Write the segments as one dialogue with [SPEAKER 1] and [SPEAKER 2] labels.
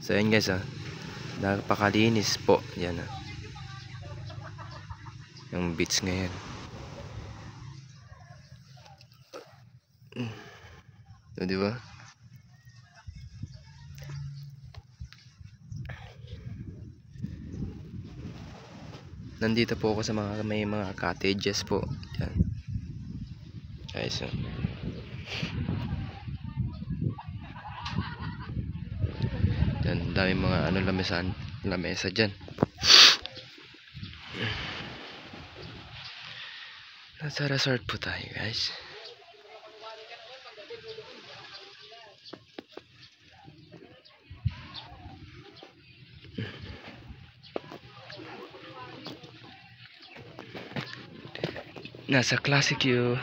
[SPEAKER 1] So yun guys, napakalinis po. Yan yung beach ngayon. So, di ba? Nandito po ako sa may mga cottages po. Yan. Guys, yan, dami mga lamesa dyan. Nasa resort po tayo guys. Nasa Classic View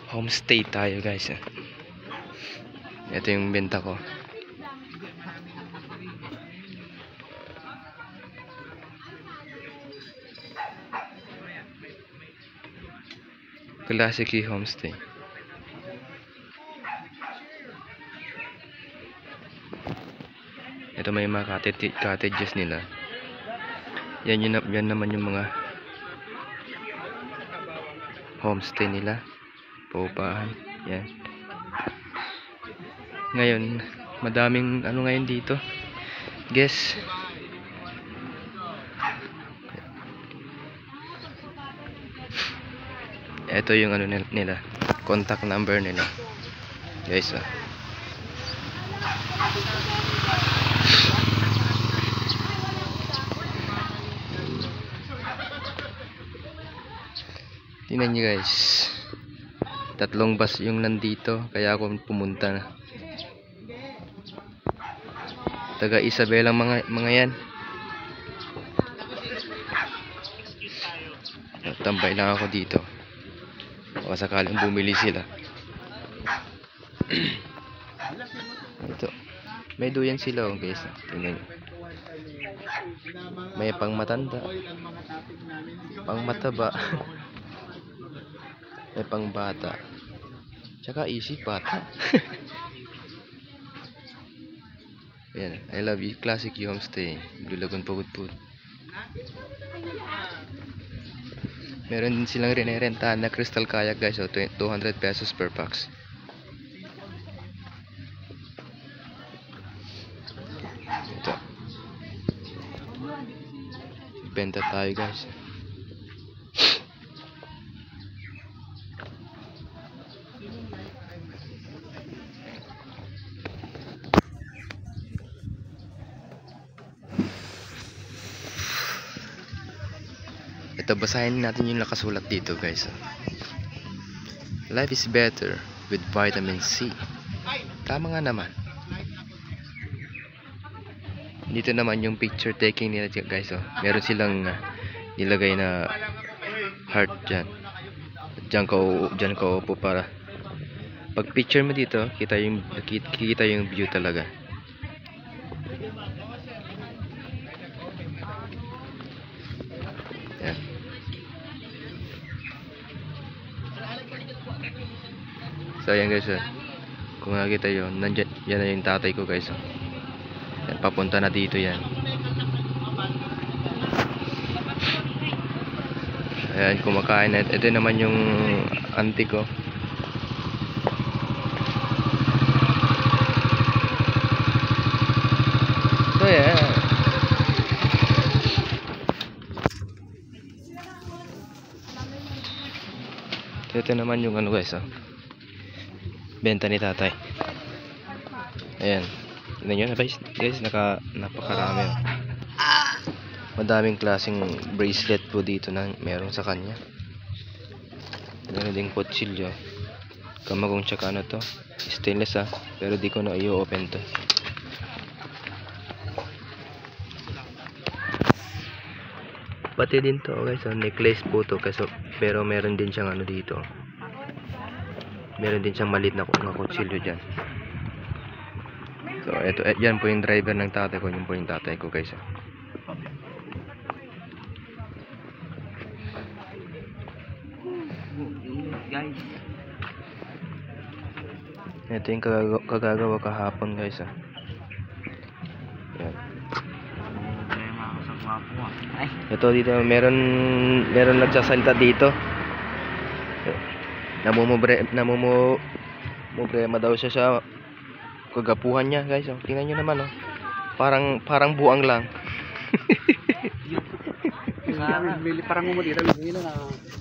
[SPEAKER 1] Homestay tayo guys. Ito yung benta ko. Classic View Homestay. Ito may mga cottages nila. Yan naman yung mga homestay nila. Paupahan. Yan. Ngayon, madaming ngayon dito. Guess. Ito yung nila. Contact number nila. Guys, tingnan nyo guys. 3 bus yung nandito. Kaya ako pumunta na. Taga Isabela mga yan. Tambay lang ako dito. O sakaling bumili sila. Ito. May duyan sila guys. Tingnan nyo. May pang matanda. Pang mataba. May pang bata. Tsaka easy bata. Ayan. I love you. Classic View Homestay. Blue Lagoon Pagudpud. Meron din silang rinirentahan na crystal kayak guys. 200 pesos per pax. Ito. Benta tayo guys. Ito, basahin natin yung nakasulat dito guys. Life is better with vitamin C. Tama nga naman. Dito naman yung picture taking nila guys. Meron silang nilagay na heart dyan. Diyan ka upo para pag picture mo dito, kita yung view talaga. Yan. So ayan guys, kung nakita yun, yan na yung tatay ko guys. Yan, papunta na dito yan. Ayan, kumakain na. Ito naman yung auntie ko. So yeah. Ito naman yung guys, benta ni tatay. Ayan. Tingnan nyo guys, napakarami. Madaming klaseng bracelet po dito na meron sa kanya. Meron ding kutsilyo. Kamagong tsaka to. Stainless pero di ko na i-open to. Pati din to guys, necklace po to kasi pero meron din siyang dito. Meron din siyang maliit na kutsilyo dyan. So ito, yan po yung driver ng tatay ko. Yun po yung tatay ko guys. Ito yung kagagawa kahapon guys. Yan.
[SPEAKER 2] Problema ako sa gwapo ah. Ay,
[SPEAKER 1] Ito dito, meron nagsasalita dito. Namumogrema daw siya sa kagapuhan niya, guys. Oh. Tingnan niyo naman, oh. Parang buang lang.
[SPEAKER 2] sana.
[SPEAKER 3] Parang mo dito, bili na.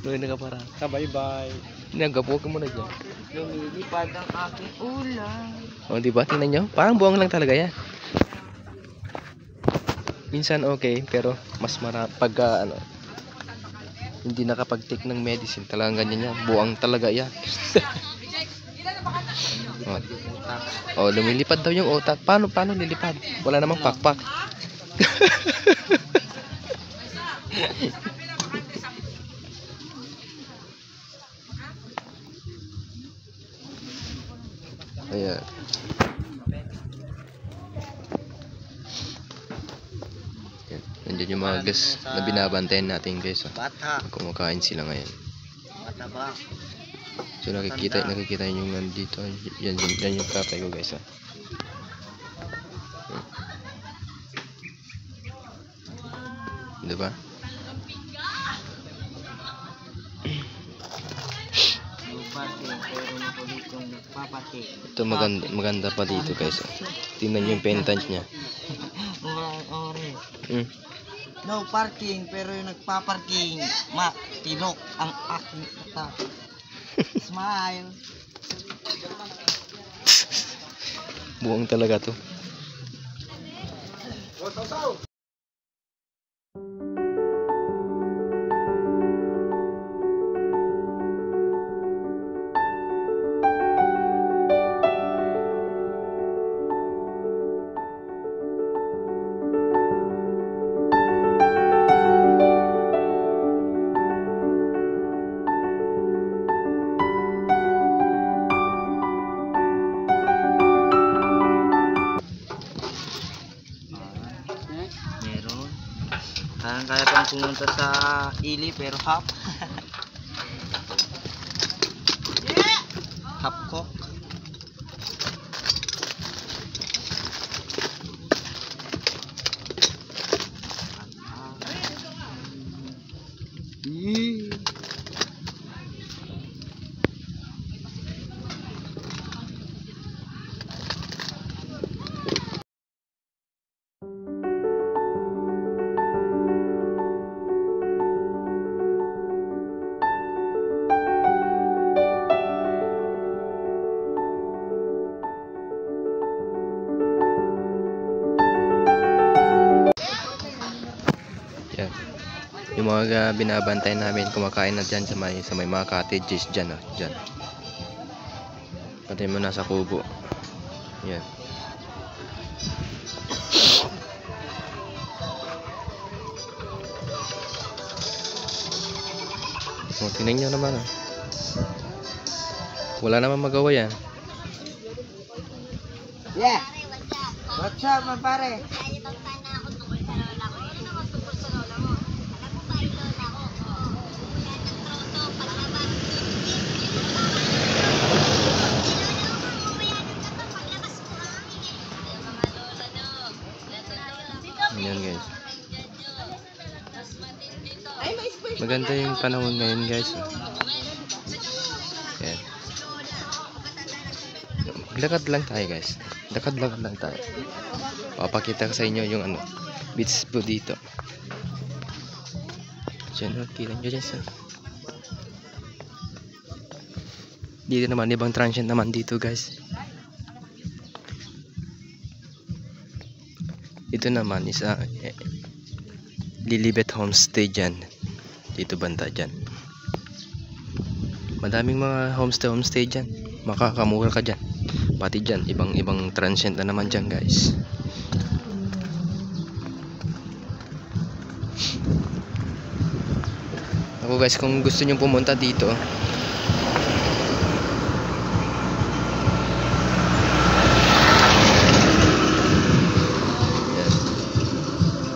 [SPEAKER 1] Doon ka para.
[SPEAKER 3] Bye-bye.
[SPEAKER 1] Nagapo ka muna diyan.
[SPEAKER 2] Lumilipad ang aking ulan.
[SPEAKER 1] Oh, di ba? Tingnan niyo. Parang buang lang talaga 'yan. Minsan okay, pero mas pagka hindi nakapag-take ng medicine, talagang ganyan yan. Buang talaga yan. Oh, lumilipad daw yung utak. Paano lilipad? Wala namang pakpak. Ayan. Nandiyan yung mga guys na binabantayan natin, guys. Oh.
[SPEAKER 2] Bata.
[SPEAKER 1] Kumakain sila ngayon.
[SPEAKER 2] Bata ba?
[SPEAKER 1] So nakikita niyo yung nandito. Yan yung tatay ko, guys. Diba?
[SPEAKER 2] Parking, pero makulit kong nagpapatik.
[SPEAKER 1] Ito maganda pa dito, guys. Tingnan niyo yung pendant niya.
[SPEAKER 2] Orange.
[SPEAKER 1] Hmm.
[SPEAKER 2] No parking, pero yung nagpaparking, tinok ang aking mata. Smile.
[SPEAKER 1] Buong talaga to.
[SPEAKER 2] Meron. Kaya pang pumunta sa Ili pero half. Half cook. Yan. Yung mga binabantay namin kumakain na dyan sa may mga cottages dyan. Dyan. Pati mo nasa kubo. Yan. O, tingnan nyo naman. Wala naman magawa yan. Yeah. What's up, my pare?
[SPEAKER 1] Ayan, guys. Maganda yung panahon ngayon, guys. Ayan. Maglakad lang tayo, guys. Lakad lang tayo. Papakita ko sa inyo yung beach po dito. Diyan, kita nyo dyan sa dito naman, ibang transient naman dito, guys. Ito naman is Lilibet Homestay dyan. Dito banda dyan. Madaming mga homestay dyan. Makakamura ka dyan. Pati dyan, ibang transient na naman dyan, guys. Ako, guys, kung gusto nyo pumunta dito,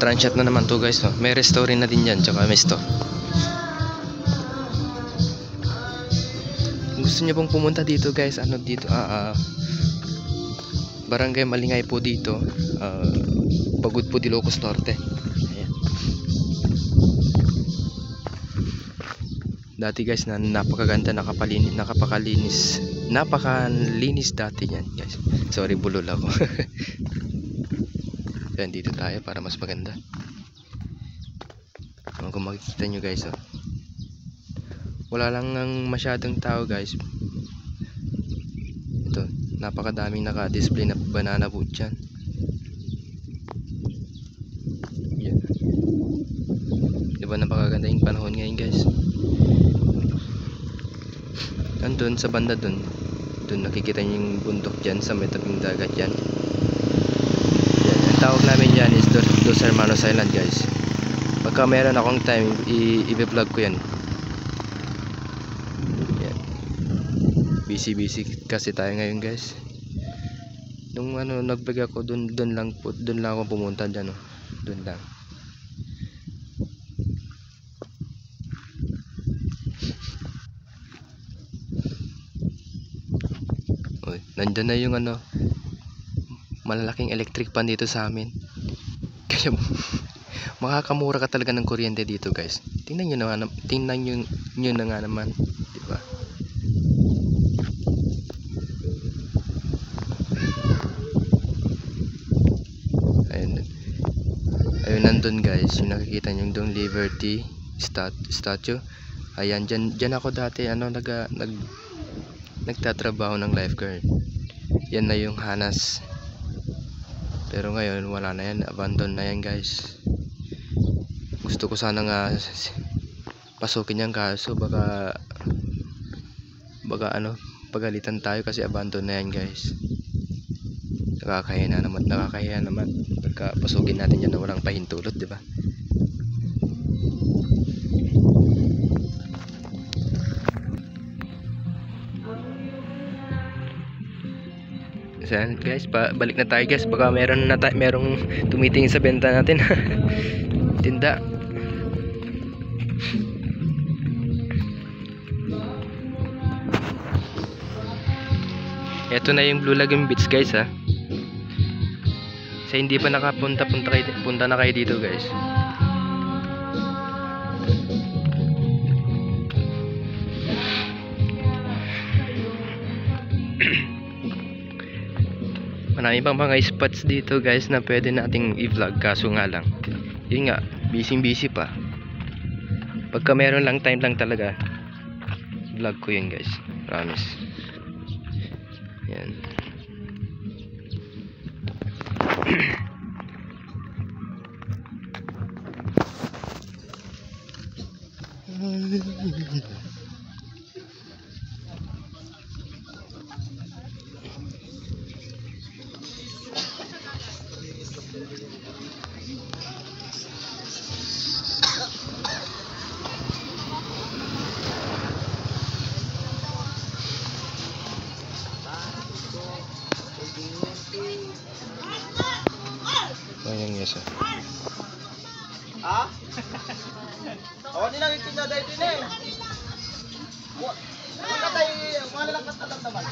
[SPEAKER 1] transient na naman to, guys. May restaurant na din yan, tsaka may store. Kung gusto nyo pong pumunta dito, guys, dito Barangay Malingay po dito. Pagod po Ilocos Norte. Ayan. Dati guys na napakaganda, napakalinis dati yan guys. Sorry, bulol ako. Yan, dito tayo para mas maganda. Kung makikita nyo guys, oh. Wala lang ng masyadong tao guys. Ito, napakadaming naka-display na banana boat dyan. Yan. Diba napakaganda yung panahon ngayon guys. Andun sa banda dun nakikita nyo yung bundok dyan sa may tabing dagat dyan. Yan. Ang tawag namin dyan is Dos Hermanos Island guys. Pagka meron akong time i-vlog ko yan. Yan. Busy kasi tayo ngayon guys. Nung nag-vlog ako dun lang ako pumunta dyan, oh. Dun lang. Nandun na yung malalaking electric pan dito sa amin. Kaya makakamura ka talaga ng kuryente dito guys. Tingnan nyo na nga naman, di ba? Ayun nandun guys, yung nakikita nyo yung Liberty statue. Ayan, dyan ako dati nagtatrabaho ng lifeguard. Yan na yung Hanas. Pero ngayon wala na yan, abandon na yan guys. Gusto ko sana nga pasukin yan, kaso baka pagalitan tayo kasi abandon na yan guys. Nakakahiya naman pagka pasukin natin yan na walang pahintulot, di ba? So guys, balik na tayo guys. Baka merong tumitingin sa benta natin. Tinda. Ito na yung Blue Lagoon Beach guys, ha. Sa hindi pa nakapunta, punta na kayo dito guys. Marami pang mga spots dito guys na pwede nating i-vlog, kaso nga lang yun nga, busy pa. Pagka meron lang time lang talaga, vlog ko yun guys, promise. Yan. Ayan yes,
[SPEAKER 3] Ha? Ako din ang itinda dahil din eh. Ano ka tayo, mga nalang katalag naman.